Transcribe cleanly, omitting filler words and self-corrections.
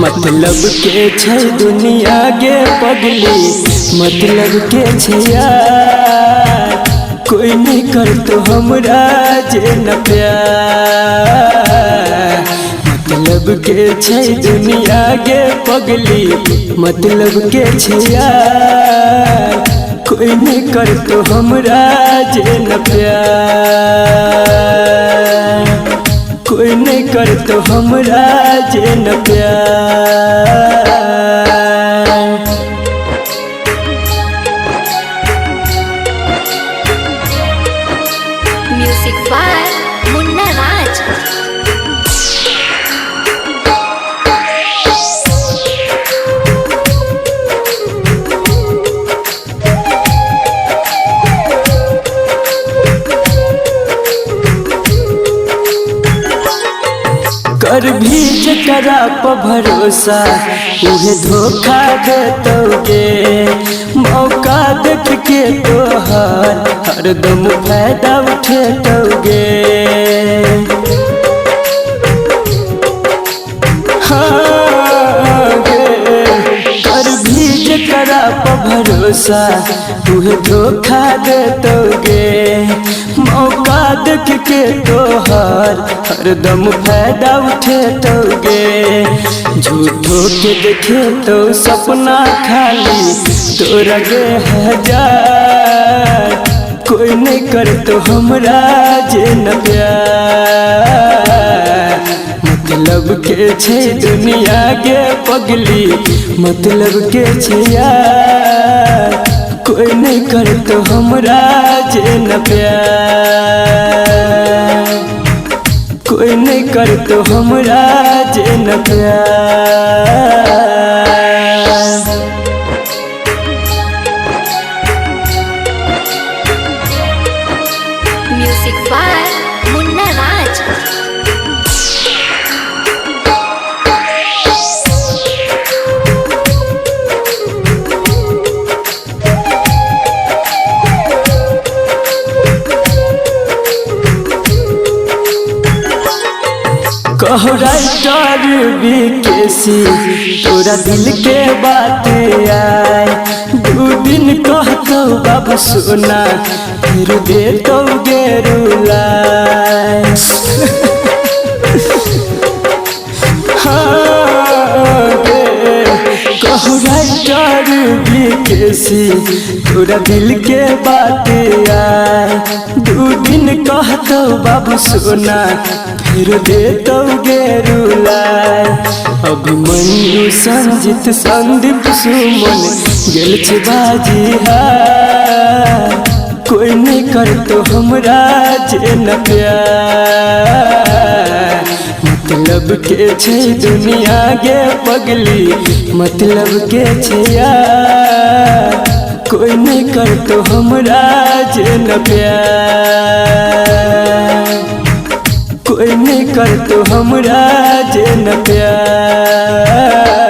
मतलब के छै दुनिया गे पगली, मतलब के छै यार, कोई नहीं कर तो हमरा जे न प्यार। मतलब के छै दुनिया गे पगली, मतलब के छै यार, कोई नहीं कर तो हमरा जे न प्यार, कोई नहीं कर तो हमरा जे न प्यार। म्यूजिक बाय मुन्ना राज। कर भी जकरा पर भरोसा उहे धोखा देतोगे, मौका देख के तोहर हरदम फायदा उठेतोगे। हाँ गे, कर भी जकरा पर भरोसा उहे धोखा देतोगे, मौका देख के तोहर हरदम फायदा उठेतोगे। झूठो के देखे तो सपना खाली तोरा गे हजार, कोई नहीं कर तो हमरा जे न प्यार। मतलब के छै दुनिया गे पगली, मतलब के छै यार, कोई नहीं कर तो हमरा जे न प्यार, कोई नहीं कर तो हमरा जे न प्यार। म्यूजिक बाय मुन्ना राज। कहो राइटर बीकेसी तोरा दिल के बात आए, दू दिन कहतो बाबू सोना फिर दे तो गे रुलाए। हाँ गे, कहो राइटर बीकेसी तोरा दिल के बात आए, दू दिन कहतो बाबू सोना फिर दे तो गे रुलाए। अभिमन्यु संजित संदीप सुमन गेल छै बाजी हार, कोई नहीं कर तो हमरा जे न प्यार। मतलब के छै दुनिया गे पगली, मतलब के छै यार, कोई नहीं कर तो हमरा जे न प्यार, कोई नहीं कर तो हमरा जे न प्यार।